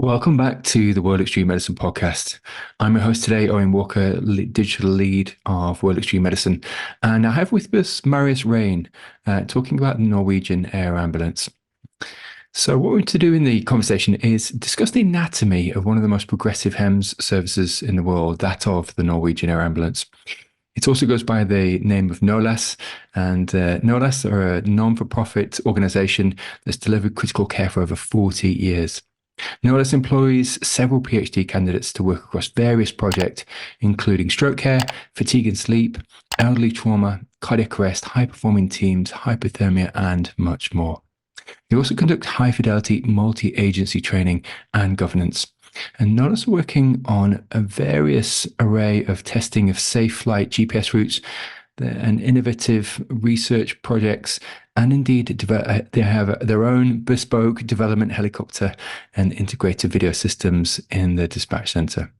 Welcome back to the World Extreme Medicine podcast. I'm your host today, Owen Walker, digital lead of World Extreme Medicine. And I have with us Marius Rehn, talking about the Norwegian Air Ambulance. So what we're going to do in the conversation is discuss the anatomy of one of the most progressive HEMS services in the world, that of the Norwegian Air Ambulance. It also goes by the name of NOLAS, and NOLAS are a non-for-profit organisation that's delivered critical care for over 40 years. NOLAS employs several PhD candidates to work across various projects, including stroke care, fatigue and sleep, elderly trauma, cardiac arrest, high-performing teams, hypothermia, and much more. They also conduct high-fidelity multi-agency training and governance. And NOLAS are working on a various array of testing of safe flight GPS routes and innovative research projects, and indeed they have their own bespoke development helicopter and integrated video systems in the dispatch center.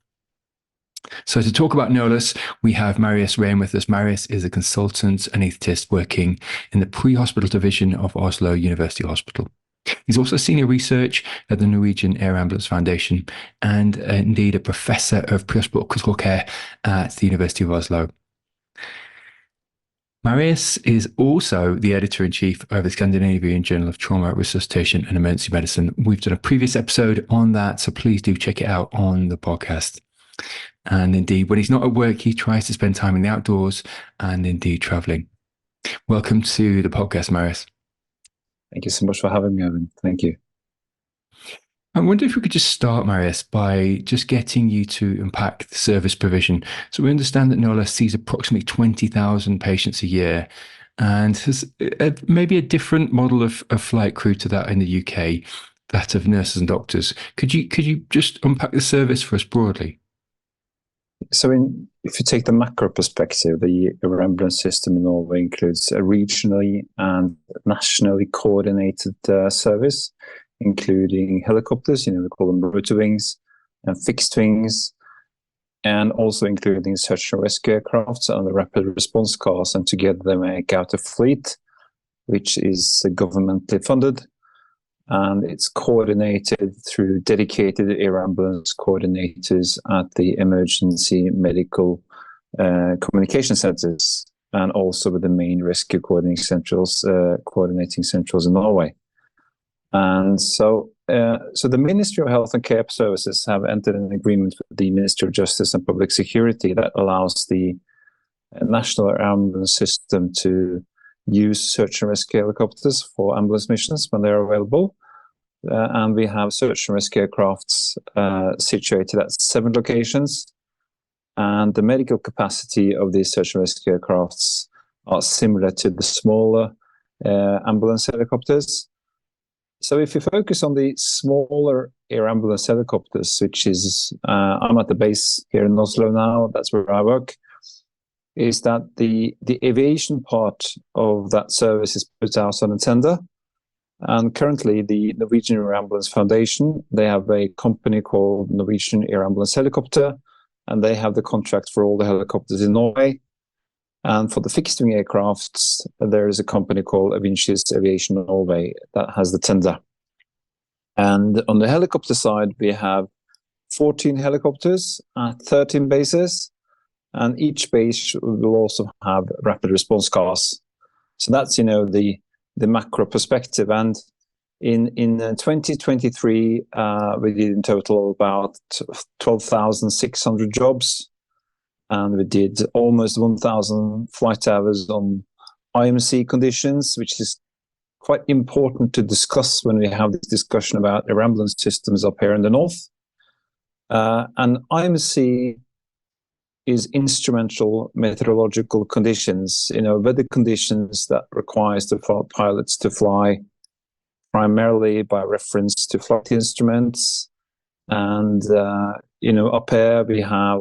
So to talk about NOLAS, we have Marius Rehn with us. Marius is a consultant anaesthetist working in the pre-hospital division of Oslo University Hospital. He's also senior research at the Norwegian Air Ambulance Foundation and indeed a professor of pre-hospital critical care at the University of Oslo. Marius is also the editor-in-chief of the Scandinavian Journal of Trauma, Resuscitation and Emergency Medicine. We've done a previous episode on that, so please do check it out on the podcast. And indeed, when he's not at work, he tries to spend time in the outdoors and indeed traveling. Welcome to the podcast, Marius. Thank you so much for having me, Evan. Thank you. I wonder if we could just start, Marius, by just getting you to unpack the service provision. So we understand that NOLAS sees approximately 20,000 patients a year and has maybe a different model of flight crew to that in the UK, that of nurses and doctors. Could you just unpack the service for us broadly? So if you take the macro perspective, the air ambulance system in Norway includes a regionally and nationally coordinated service, including helicopters, we call them rotor wings, and fixed wings, and also including search and rescue aircraft and the rapid response cars, and together they make out a fleet, which is governmentally funded, and it's coordinated through dedicated air ambulance coordinators at the emergency medical communication centers, and also with the main rescue coordinating centrals in Norway. And so the Ministry of Health and Care Services have entered an agreement with the Ministry of Justice and Public Security that allows the National Air Ambulance System to use search and rescue helicopters for ambulance missions when they're available. And we have search and rescue aircrafts situated at 7 locations. And the medical capacity of these search and rescue aircrafts are similar to the smaller ambulance helicopters. So if you focus on the smaller air ambulance helicopters, which is, I'm at the base here in Oslo now, that's where I work, is that the aviation part of that service is put out on a tender. And currently the Norwegian Air Ambulance Foundation, they have a company called Norwegian Air Ambulance Helicopter, and they have the contract for all the helicopters in Norway. And for the fixed-wing aircrafts, there is a company called Avincius Aviation Norway that has the tender. And on the helicopter side, we have 14 helicopters at 13 bases, and each base will also have rapid response cars. So that's, the macro perspective. And in 2023, we did in total about 12,600 jobs. And we did almost 1,000 flight hours on IMC conditions, which is quite important to discuss when we have this discussion about air ambulance systems up here in the north. And IMC is instrumental meteorological conditions, weather conditions that requires the pilots to fly primarily by reference to flight instruments. And, up here we have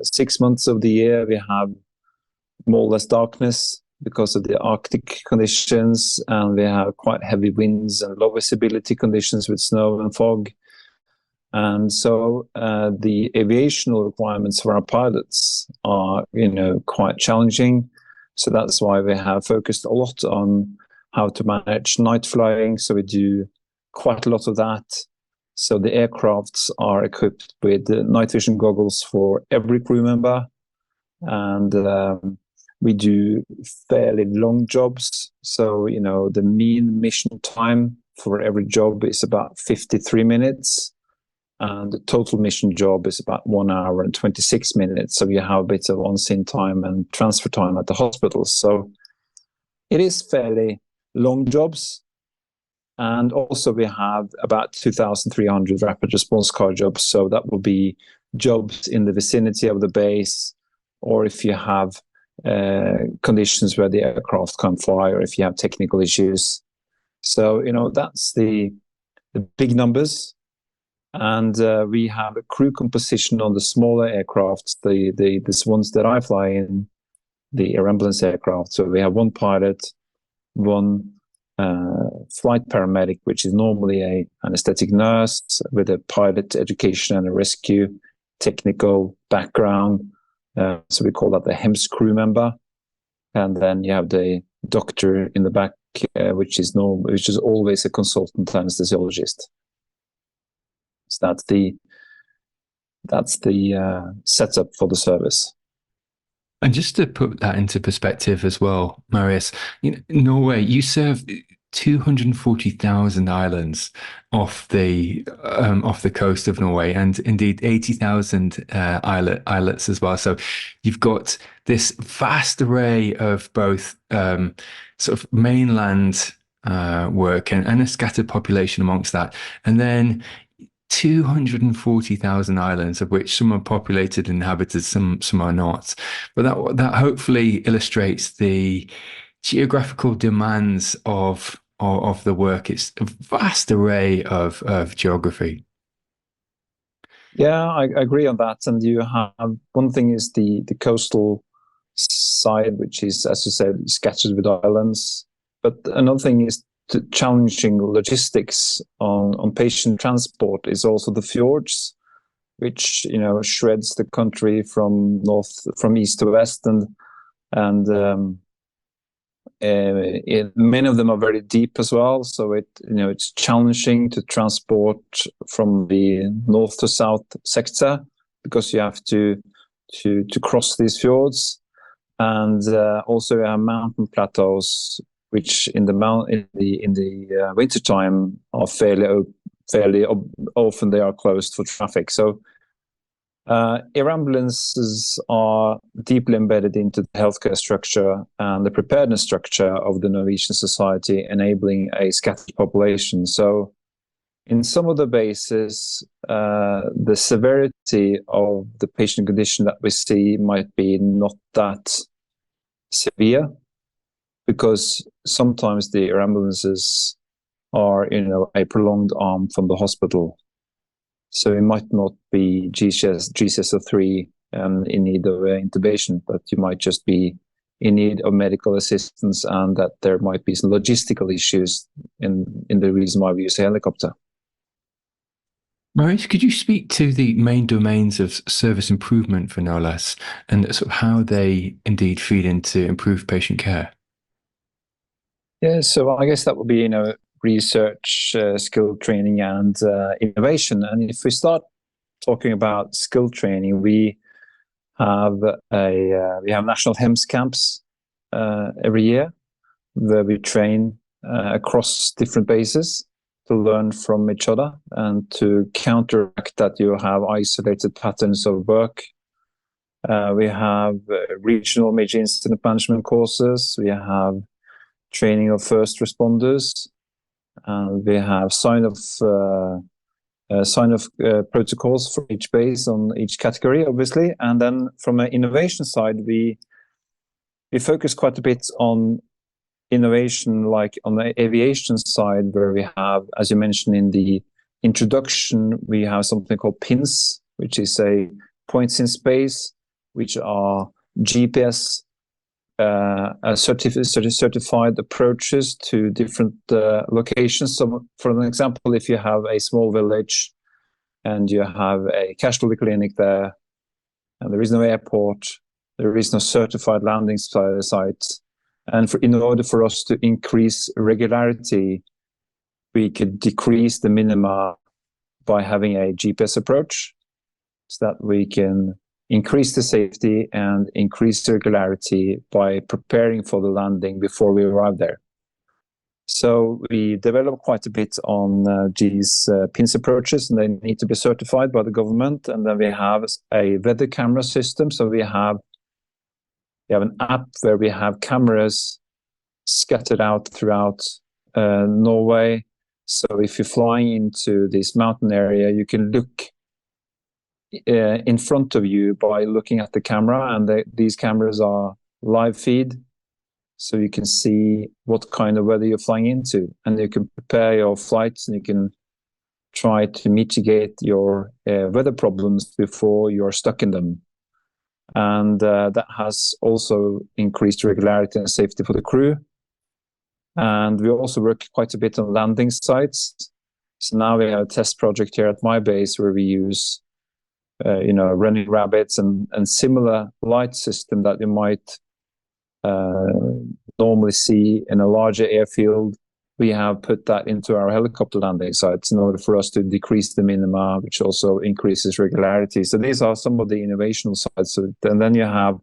6 months of the year, we have more or less darkness because of the Arctic conditions, and we have quite heavy winds and low visibility conditions with snow and fog. And so the aviational requirements for our pilots are, quite challenging. So that's why we have focused a lot on how to manage night flying. So we do quite a lot of that. So the aircrafts are equipped with night vision goggles for every crew member, and we do fairly long jobs. So, the mean mission time for every job is about 53 minutes. And the total mission job is about 1 hour and 26 minutes. So you have a bit of on-scene time and transfer time at the hospital. So it is fairly long jobs. And also we have about 2,300 rapid response car jobs. So that will be jobs in the vicinity of the base, or if you have conditions where the aircraft can't fly, or if you have technical issues. So, that's the big numbers. And we have a crew composition on the smaller aircraft, the ones that I fly in, the air ambulance aircraft. So we have one pilot, one flight paramedic, which is normally a anesthetic nurse with a pilot education and a rescue technical background. So we call that the HEMS crew member. And then you have the doctor in the back, which is always a consultant anesthesiologist. So that's the setup for the service. And just to put that into perspective as well, Marius, Norway, you serve 240,000 islands off the coast of Norway, and indeed 80,000 islets as well. So you've got this vast array of both sort of mainland work and a scattered population amongst that, and then 240,000 islands, of which some are populated and inhabited, some are not. But that hopefully illustrates the geographical demands of the work. It's a vast array of geography. Yeah, I agree on that. And you have one thing is the coastal side, which is, as you said, scattered with islands. But another thing is the challenging logistics on patient transport is also the fjords, which shreds the country from east to west, and many of them are very deep as well. So it's challenging to transport from the north to south sector, because you have to cross these fjords, and also you have mountain plateaus, which in the wintertime are fairly often they are closed for traffic. So air ambulances are deeply embedded into the healthcare structure and the preparedness structure of the Norwegian society, enabling a scattered population. So in some of the bases, the severity of the patient condition that we see might be not that severe, because sometimes the air ambulances are, a prolonged arm from the hospital. So it might not be GCSO3 in need of intubation, but you might just be in need of medical assistance, and that there might be some logistical issues in the reason why we use a helicopter. Marius, could you speak to the main domains of service improvement for NOLAS and sort of how they indeed feed into improved patient care? Yeah, so I guess that would be, research, skill training, and innovation. And if we start talking about skill training, we have national HEMS camps every year, where we train across different bases to learn from each other and to counteract that you have isolated patterns of work. We have regional major incident management courses. We have training of first responders, and we have sign of protocols for each base on each category, obviously. And then from an innovation side, we focus quite a bit on innovation, like on the aviation side, where we have, as you mentioned in the introduction, we have something called PINS, which is a points in space, which are GPS certified approaches to different locations. So, for an example, if you have a small village and you have a casualty clinic there, and there is no airport, there is no certified landing site, and in order for us to increase regularity, we could decrease the minima by having a GPS approach, so that we can increase the safety and increase the regularity by preparing for the landing before we arrive there. So we developed quite a bit on these PINS approaches, and they need to be certified by the government. And then we have a weather camera system. So we have an app where we have cameras scattered out throughout Norway. So if you're flying into this mountain area, you can look in front of you by looking at the camera, and these cameras are live feed, so you can see what kind of weather you're flying into, and you can prepare your flights, and you can try to mitigate your weather problems before you're stuck in them. And that has also increased regularity and safety for the crew. And we also work quite a bit on landing sites. So now we have a test project here at my base where we use running rabbits and similar light system that you might normally see in a larger airfield. We have put that into our helicopter landing sites in order for us to decrease the minima, which also increases regularity. So these are some of the innovational sides. And then you have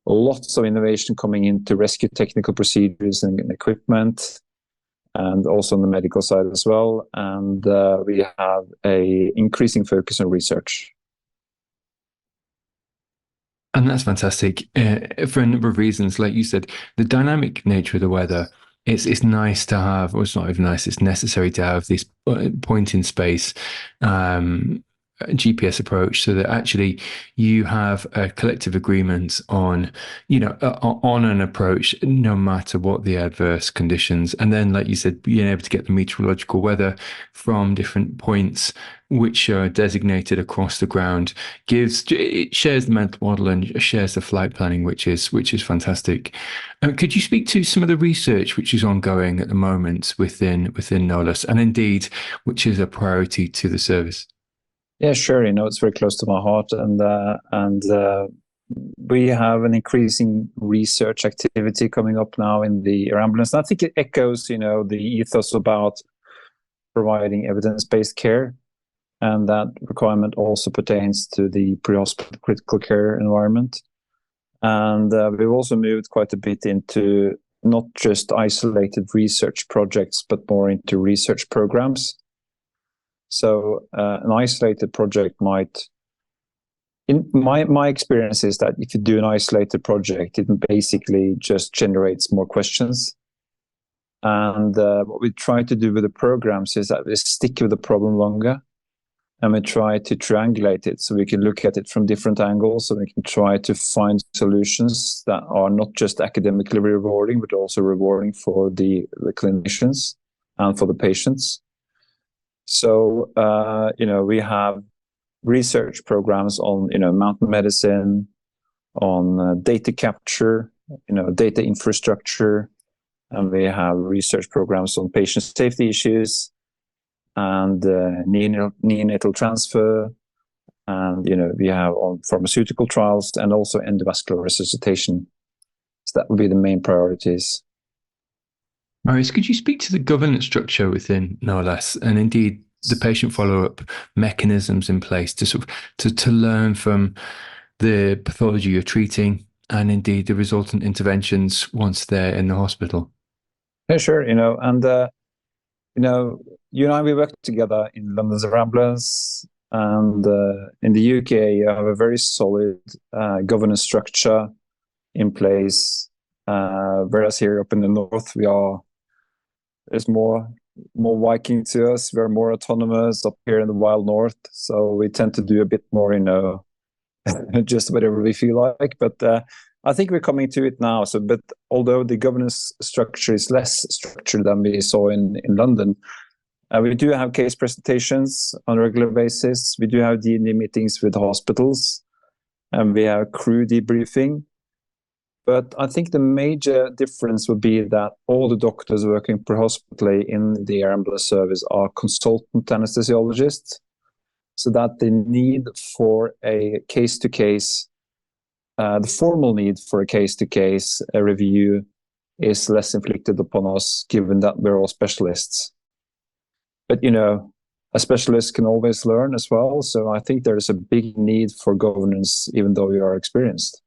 lots of innovation coming into rescue technical procedures and equipment, and also on the medical side as well. And we have a increasing focus on research. And that's fantastic for a number of reasons. Like you said, the dynamic nature of the weather, it's nice to have, or it's not even nice, it's necessary to have this point in space GPS approach, so that actually you have a collective agreement on, on an approach, no matter what the adverse conditions. And then, like you said, being able to get the meteorological weather from different points which are designated across the ground it shares the mental model and shares the flight planning, which is fantastic. Could you speak to some of the research which is ongoing at the moment within NOLAS, and indeed which is a priority to the service? Yeah, sure. It's very close to my heart, and we have an increasing research activity coming up now in the air ambulance. And I think it echoes, the ethos about providing evidence-based care, and that requirement also pertains to the pre-hospital critical care environment. And we've also moved quite a bit into not just isolated research projects, but more into research programs. So an isolated project might, in my experience is that if you do an isolated project, it basically just generates more questions. And what we try to do with the programs is that we stick with the problem longer, and we try to triangulate it, so we can look at it from different angles, so we can try to find solutions that are not just academically rewarding, but also rewarding for the clinicians and for the patients. So, we have research programs on, mountain medicine, on data capture, data infrastructure, and we have research programs on patient safety issues and neonatal transfer, and, we have on pharmaceutical trials and also endovascular resuscitation. So that would be the main priorities. Marius, could you speak to the governance structure within NOLAS, and indeed the patient follow-up mechanisms in place to learn from the pathology you're treating, and indeed the resultant interventions once they're in the hospital? Yeah, sure. You and I, we work together in London's Air Ambulance, and in the UK, you have a very solid governance structure in place. Whereas here up in the north, there's more Viking to us. We're more autonomous up here in the wild north, so we tend to do a bit more, just whatever we feel like. But I think we're coming to it now. But although the governance structure is less structured than we saw in London, we do have case presentations on a regular basis. We do have D&D meetings with hospitals, and we have crew debriefing. But I think the major difference would be that all the doctors working per hospital in the air ambulance service are consultant anesthesiologists, so that the need for a case-to-case, the formal need for a case-to-case review is less inflicted upon us, given that we're all specialists. But, a specialist can always learn as well. So I think there is a big need for governance, even though you are experienced.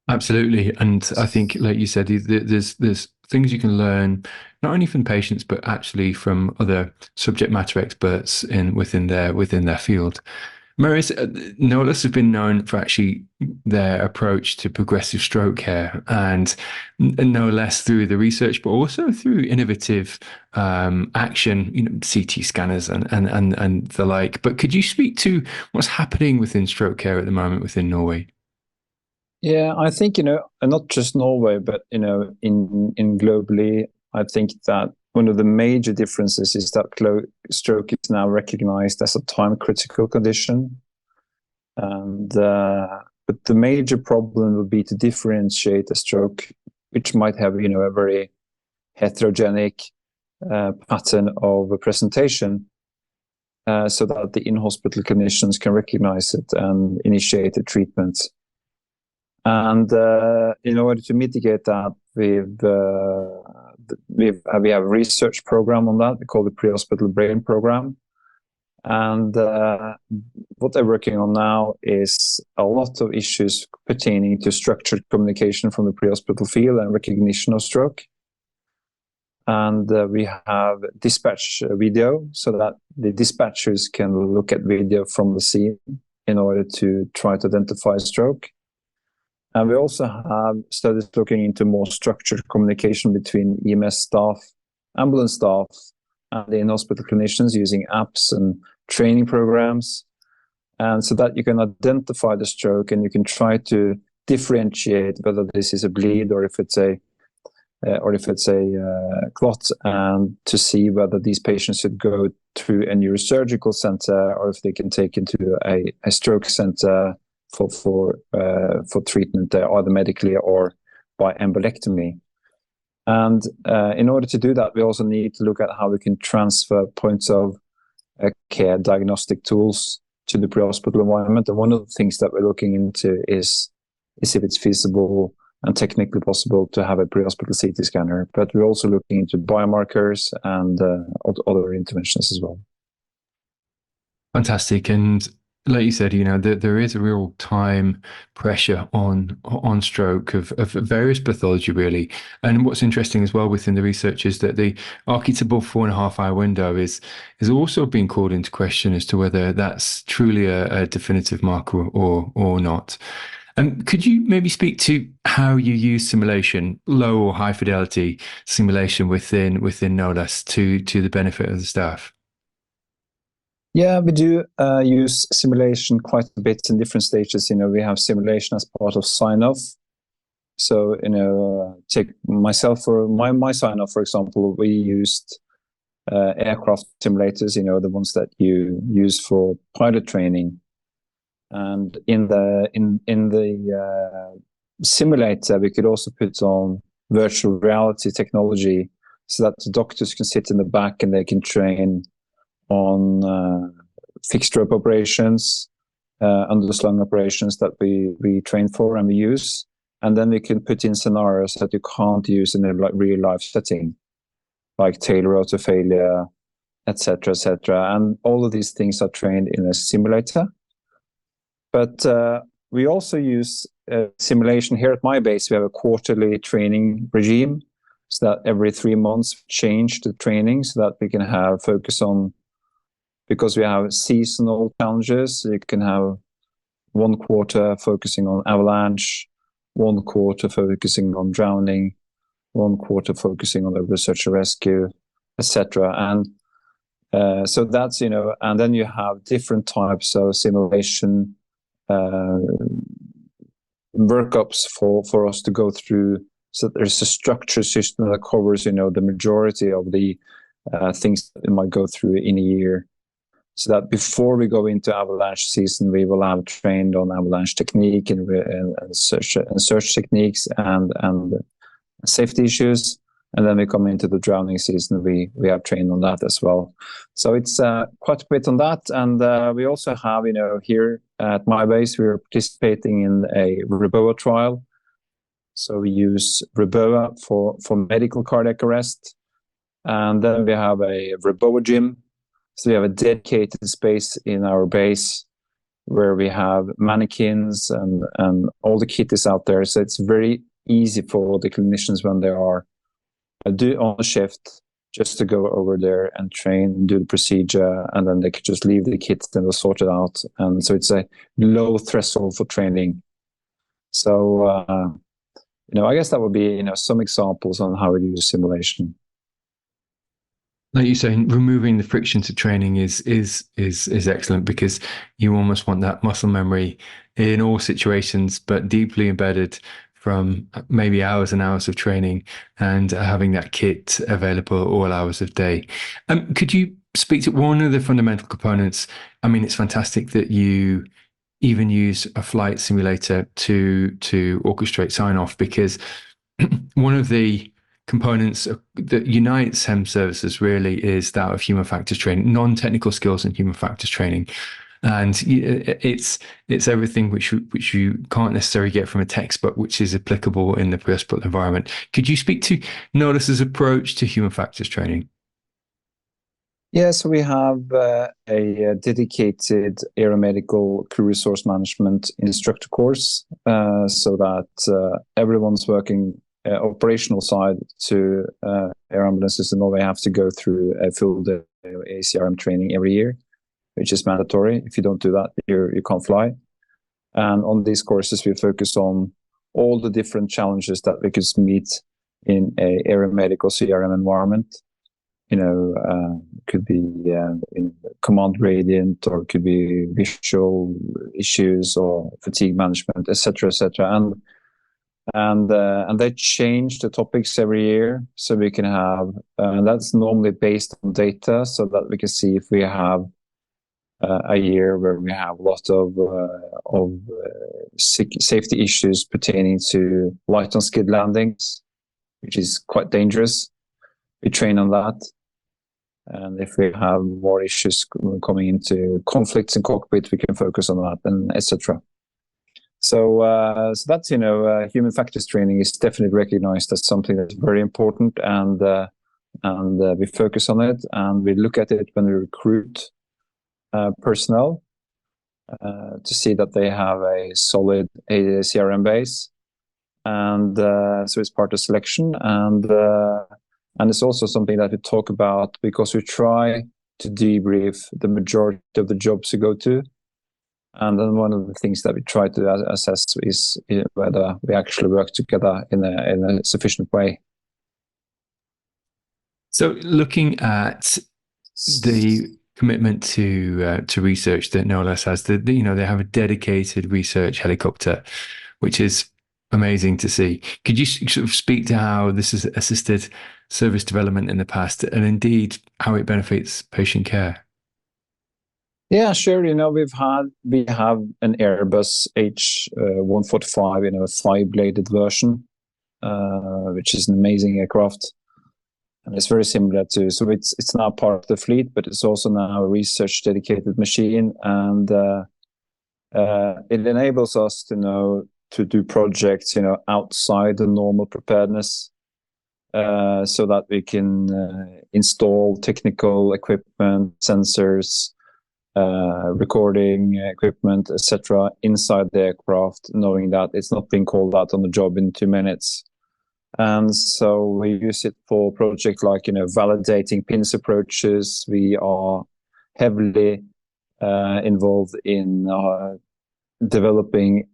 Absolutely, and I think, like you said, there's things you can learn not only from patients but actually from other subject matter experts within their field. Marius, NOLAS have been known for actually their approach to progressive stroke care, and no less through the research, but also through innovative action, CT scanners and the like. But could you speak to what's happening within stroke care at the moment within Norway? Yeah, I think, not just Norway, but, in globally, I think that one of the major differences is that stroke is now recognized as a time critical condition. And, but the major problem would be to differentiate a stroke, which might have, a very heterogenic pattern of a presentation, so that the in-hospital clinicians can recognize it and initiate the treatment. And in order to mitigate that, we have a research program on that. We call it pre-hospital brain program. And what they're working on now is a lot of issues pertaining to structured communication from the pre-hospital field and recognition of stroke. And we have dispatch video so that the dispatchers can look at video from the scene in order to try to identify stroke. And we also have studies looking into more structured communication between EMS staff, ambulance staff, and the in-hospital clinicians using apps and training programs. And so that you can identify the stroke and you can try to differentiate whether this is a bleed or if it's a clot, and to see whether these patients should go to a neurosurgical center or if they can take into a stroke center for treatment, either medically or by embolectomy. And in order to do that, we also need to look at how we can transfer points of care diagnostic tools to the pre-hospital environment. And one of the things that we're looking into is if it's feasible and technically possible to have a pre-hospital CT scanner. But we're also looking into biomarkers and other interventions as well. Fantastic. And like you said, there is a real time pressure on stroke of various pathology, really. And what's interesting as well within the research is that the archetypal 4.5 hour window is also being called into question as to whether that's truly a definitive marker or not. And could you maybe speak to how you use simulation, low or high fidelity simulation within NOLAS to the benefit of the staff? Yeah, we do use simulation quite a bit in different stages. We have simulation as part of sign-off. So, take myself for my sign-off, for example, we used aircraft simulators, the ones that you use for pilot training. And in the simulator, we could also put on virtual reality technology so that the doctors can sit in the back and they can train on fixed rope operations, underslung operations that we train for and we use. And then we can put in scenarios that you can't use in a real life setting, like tailor rotor failure, etc., etc. And all of these things are trained in a simulator. But we also use simulation here at my base. We have a quarterly training regime, so that every 3 months change the training so that we can have focus on, because we have seasonal challenges. You can have 1 quarter focusing on avalanche, 1 quarter focusing on drowning, 1 quarter focusing on the research and rescue, etc. And so that's, and then you have different types of simulation workups for us to go through. So there's a structure system that covers, the majority of the things that we might go through in a year. So that before we go into avalanche season, we will have trained on avalanche technique and search techniques and safety issues. And then we come into the drowning season, we have trained on that as well. So it's quite a bit on that. And we also have, here at my base, we're participating in a REBOA trial. So we use REBOA for medical cardiac arrest. And then we have a REBOA gym So we have a dedicated space in our base where we have mannequins and all the kit is out there. So it's very easy for the clinicians when they are on a shift just to go over there and train and do the procedure, and then they could just leave the kit and they'll sort it out. And so it's a low threshold for training. So, I guess that would be, some examples on how we use simulation. Like you say, removing the friction to training is excellent, because you almost want that muscle memory in all situations, but deeply embedded from maybe hours and hours of training, and having that kit available all hours of day. Could you speak to one of the fundamental components? I mean, it's fantastic that you even use a flight simulator to orchestrate sign off, because one of the components that unites HEM services really is that of human factors training, non-technical skills and human factors training. And it's everything which you can't necessarily get from a textbook, which is applicable in the pre-hospital environment. Could you speak to NOLAS's approach to human factors training? Yeah, so we have a dedicated aeromedical crew resource management instructor course, so that everyone's working operational side to air ambulances in Norway have to go through a full day ACRM training every year, which is mandatory. If you don't do that, you can't fly. And on these courses, we focus on all the different challenges that we could meet in a aeromedical CRM environment. Could be in command gradient, or could be visual issues or fatigue management, etc., etc. And they change the topics every year, so we can have, and that's normally based on data, so that we can see if we have a year where we have a lot of safety issues pertaining to light on skid landings, which is quite dangerous. We train on that. And if we have more issues coming into conflicts in cockpit, we can focus on that, and etc. So that's, human factors training is definitely recognized as something that's very important, and we focus on it, and we look at it when we recruit personnel to see that they have a solid CRM base, and so it's part of selection, and it's also something that we talk about, because we try to debrief the majority of the jobs we go to. And then one of the things that we try to assess is whether we actually work together in a sufficient way. So looking at the commitment to research that NOLAS has, they have a dedicated research helicopter, which is amazing to see. Could you sort of speak to how this has assisted service development in the past, and indeed how it benefits patient care? Yeah, sure. We have an Airbus H145, a 5-bladed version, which is an amazing aircraft, and it's very similar to. So it's now part of the fleet, but it's also now a research dedicated machine, and it enables us to do projects, outside the normal preparedness, so that we can install technical equipment, sensors, recording equipment, etc., inside the aircraft, knowing that it's not being called out on the job in 2 minutes. And so we use it for projects like, validating PINS approaches. We are heavily involved in developing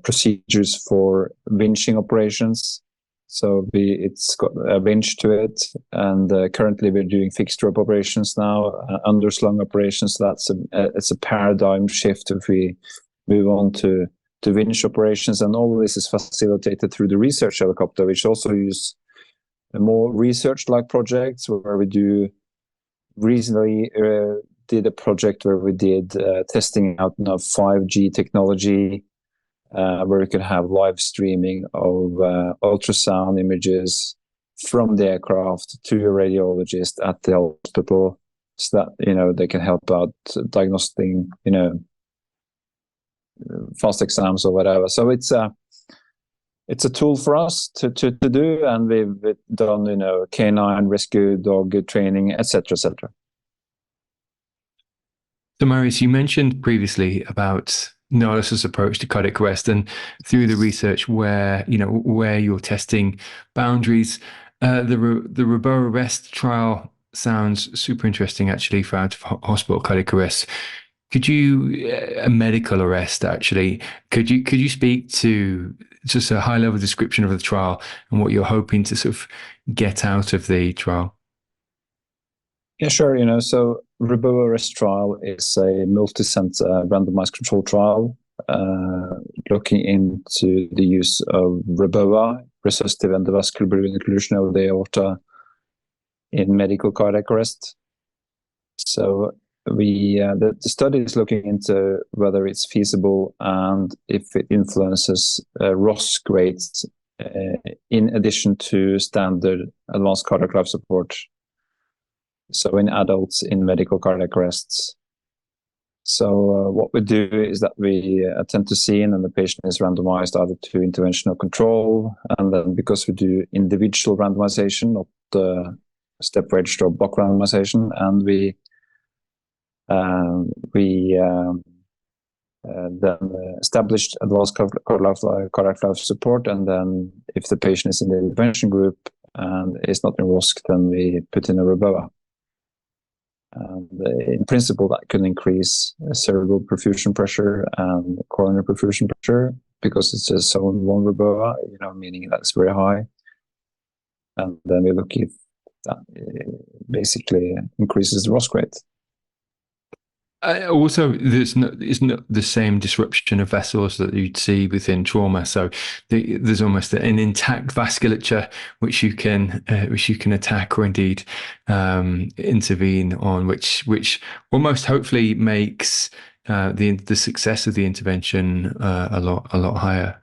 procedures for winching operations. So it's got a winch to it, and currently we're doing fixed rope operations now, underslung operations. So it's a paradigm shift if we move on to winch operations, and all of this is facilitated through the research helicopter, which also use more research-like projects where we do. Recently did a project where we did testing out 5G technology, where we could have live streaming of ultrasound images from the aircraft to a radiologist at the hospital, so that they can help out diagnosing fast exams or whatever. So it's a tool for us to do, and we've done canine rescue dog training, etc., etc. So, Marius, you mentioned previously about NOLAS's approach to cardiac arrest, and through the research where you're testing boundaries, the Reboa arrest trial sounds super interesting, actually, for out of hospital cardiac arrest. Could you a medical arrest actually? Could you speak to just a high level description of the trial and what you're hoping to sort of get out of the trial? Yeah, sure. So Reboa arrest trial is a multi-center randomized control trial looking into the use of Reboa, resistive endovascular balloon occlusion of the aorta, in medical cardiac arrest. So the study is looking into whether it's feasible and if it influences ROSC rates in addition to standard advanced cardiac life support. So in adults in medical cardiac arrests. So what we do is that we attend to scene and the patient is randomized either to interventional control, and then because we do individual randomization, not the step-registered or block randomization, and we then established advanced cardiac life support, and then if the patient is in the intervention group and is not in ROSC, then we put in a Reboa. And in principle, that can increase cerebral perfusion pressure and coronary perfusion pressure because it's a zone 1 Reboa, meaning that's very high. And then we look if that basically increases the ROSC rate. Also, it's not the same disruption of vessels that you'd see within trauma. So there's almost an intact vasculature which you can attack or indeed intervene on, which almost hopefully makes the success of the intervention a lot higher.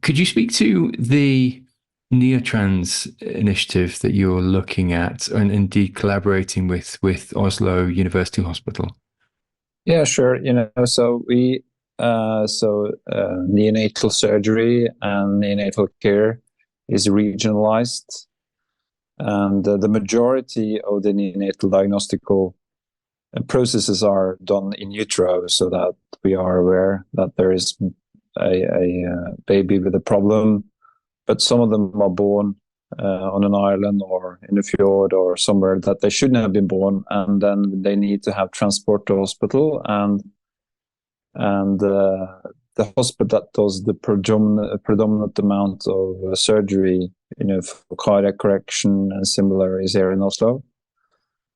Could you speak to the Neotrans initiative that you're looking at, and indeed collaborating with Oslo University Hospital? Yeah, sure. So we neonatal surgery and neonatal care is regionalized, and the majority of the neonatal diagnostical processes are done in utero, so that we are aware that there is a baby with a problem, but some of them are born on an island or in a fjord or somewhere that they shouldn't have been born, and then they need to have transport to hospital, and the hospital that does the predominant amount of surgery, for cardiac correction and similar, is here in Oslo.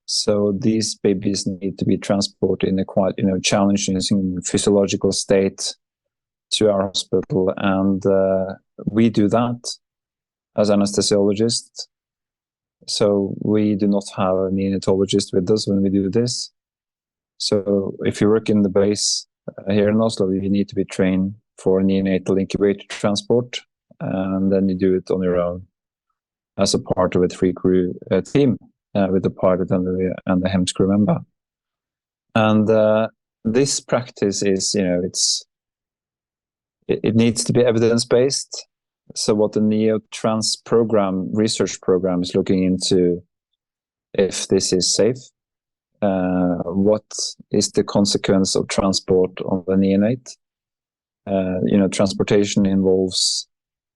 So these babies need to be transported in a quite challenging physiological state to our hospital, and we do that as anesthesiologists. So we do not have a neonatologist with us when we do this. So if you work in the base here in Oslo, you need to be trained for neonatal incubator transport, and then you do it on your own as a part of a 3-crew team with the pilot and the HEMS crew member. And this practice is, it needs to be evidence-based. So what the Neotrans research program is looking into, if this is safe, what is the consequence of transport on the neonate? Transportation involves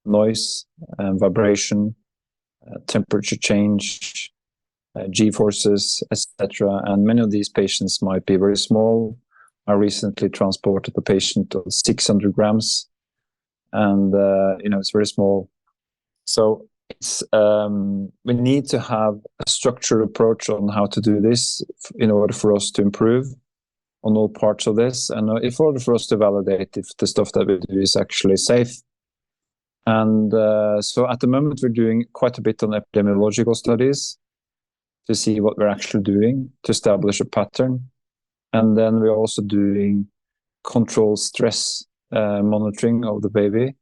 noise, vibration, temperature change, G-forces, etc. And many of these patients might be very small. I recently transported a patient of 600 grams, and it's very small. So it's we need to have a structured approach on how to do this in order for us to improve on all parts of this, and in order for us to validate if the stuff that we do is actually safe. And so at the moment we're doing quite a bit on epidemiological studies to see what we're actually doing to establish a pattern, and then we're also doing controlled stress monitoring of the baby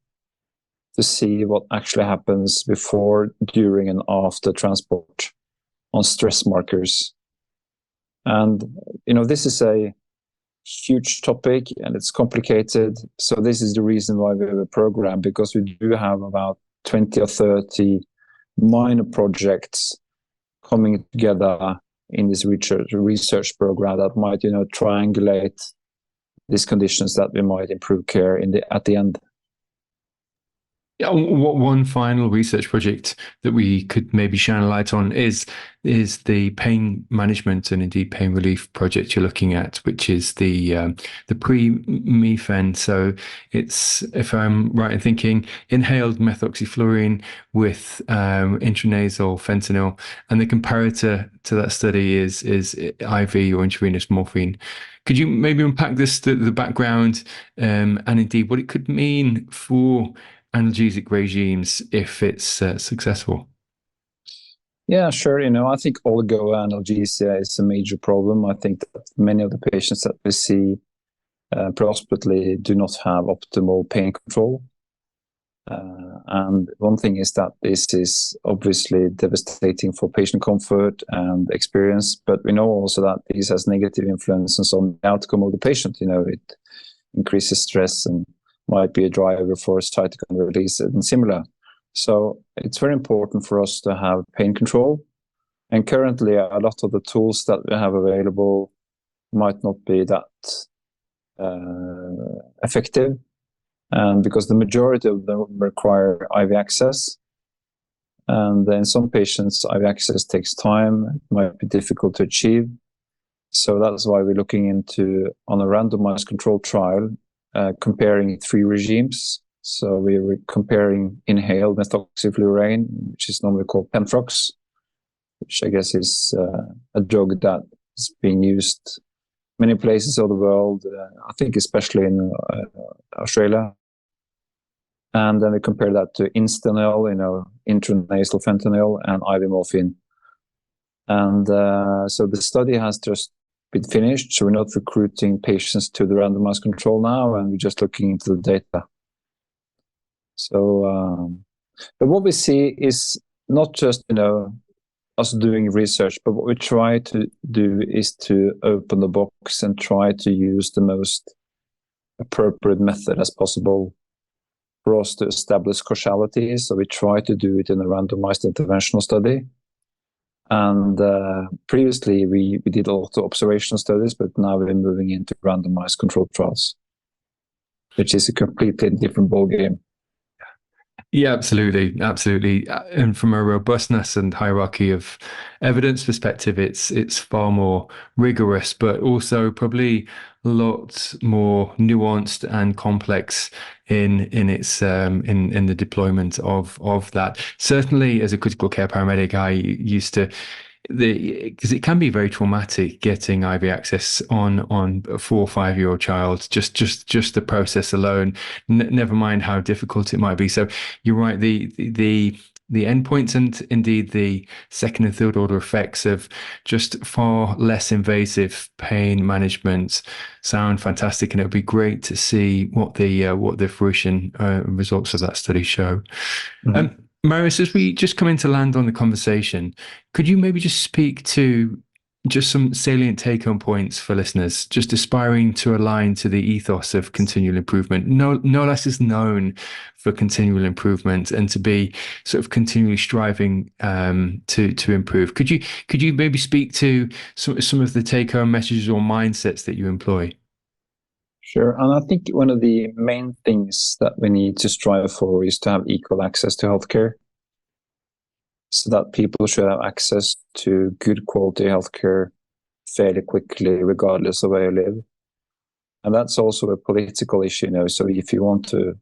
to see what actually happens before, during, and after transport on stress markers. And this is a huge topic and it's complicated. So this is the reason why we have a program, because we do have about 20 or 30 minor projects coming together in this research program that might, triangulate these conditions that we might improve care at the end. Yeah, one final research project that we could maybe shine a light on is the pain management and indeed pain relief project you're looking at, which is the pre-MEFEN. So it's, if I'm right in thinking, inhaled methoxyflurane with intranasal fentanyl, and the comparator to that study is IV or intravenous morphine. Could you maybe unpack the background, and indeed what it could mean for analgesic regimes if it's successful? Yeah, sure. I think oligoanalgesia is a major problem. I think that many of the patients that we see pre-hospitally do not have optimal pain control. And one thing is that this is obviously devastating for patient comfort and experience, but we know also that this has negative influences on the outcome of the patient. It increases stress and might be a driver for cytokine release and similar. So it's very important for us to have pain control. And currently, a lot of the tools that we have available might not be that effective. And because the majority of them require IV access. And in some patients, IV access takes time, it might be difficult to achieve. So that's why we're looking into, on a randomized controlled trial, comparing 3 regimes. So we're comparing inhaled methoxyflurane, which is normally called Penfrox, which I guess is a drug that is being used many places of the world, I think especially in Australia. And then we compare that to Instanil, intranasal fentanyl, and IV morphine. And so the study has just been finished, so we're not recruiting patients to the randomized control now, and we're just looking into the data. So, but what we see is not just, us doing research, but what we try to do is to open the box and try to use the most appropriate method as possible for us to establish causality. So we try to do it in a randomized interventional study. And previously, we did a lot of observational studies, but now we're moving into randomized controlled trials, which is a completely different ballgame. Yeah, absolutely. Absolutely. And from a robustness and hierarchy of evidence perspective, it's far more rigorous, but also probably a lot more nuanced and complex in its in the deployment of that. Certainly, as a critical care paramedic, I used to, because it can be very traumatic getting IV access on a 4 or 5 year old child, just the process alone, never mind how difficult it might be. So you're right, the endpoints and indeed the second and third order effects of just far less invasive pain management sound fantastic, and it would be great to see what the fruition results of that study show. Mm-hmm. Marius, as we just come in to land on the conversation, could you maybe just speak to just some salient take-home points for listeners, just aspiring to align to the ethos of continual improvement? NOLAS is known for continual improvement and to be sort of continually striving to improve. Could you maybe speak to some of the take-home messages or mindsets that you employ? Sure. And I think one of the main things that we need to strive for is to have equal access to healthcare, so that people should have access to good quality healthcare fairly quickly, regardless of where you live. And that's also a political issue, So if you want to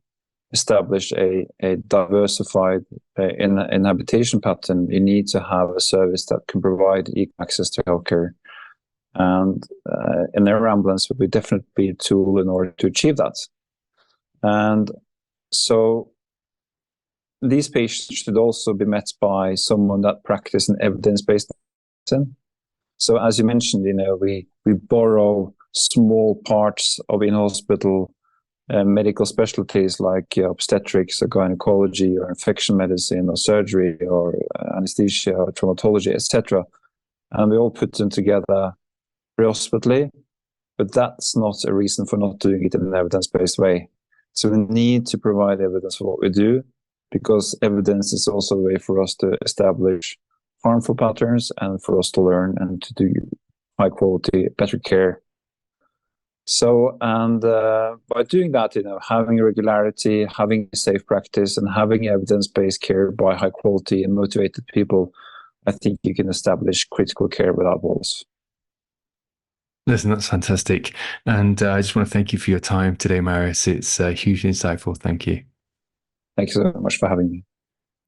establish a diversified inhabitation pattern, you need to have a service that can provide equal access to healthcare. And an air ambulance would be definitely be a tool in order to achieve that. And so these patients should also be met by someone that practices an evidence-based medicine. So as you mentioned, we borrow small parts of in-hospital medical specialties like obstetrics or gynecology or infection medicine or surgery or anesthesia or traumatology, etc. And we all put them together pre-hospitally, but that's not a reason for not doing it in an evidence-based way. So we need to provide evidence for what we do, because evidence is also a way for us to establish harmful patterns and for us to learn and to do high quality, better care. So, and by doing that, having regularity, having safe practice, and having evidence-based care by high quality and motivated people, I think you can establish critical care without walls. Listen, that's fantastic. And I just want to thank you for your time today, Marius. It's hugely insightful. Thank you. Thank you so much for having me.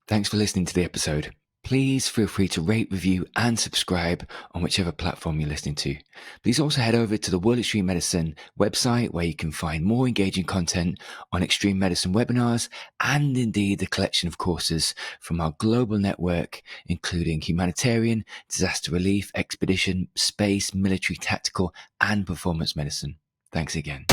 Thanks for listening to the episode. Please feel free to rate, review, and subscribe on whichever platform you're listening to. Please also head over to the World Extreme Medicine website, where you can find more engaging content on extreme medicine webinars and indeed the collection of courses from our global network, including humanitarian, disaster relief, expedition, space, military, tactical, and performance medicine. Thanks again.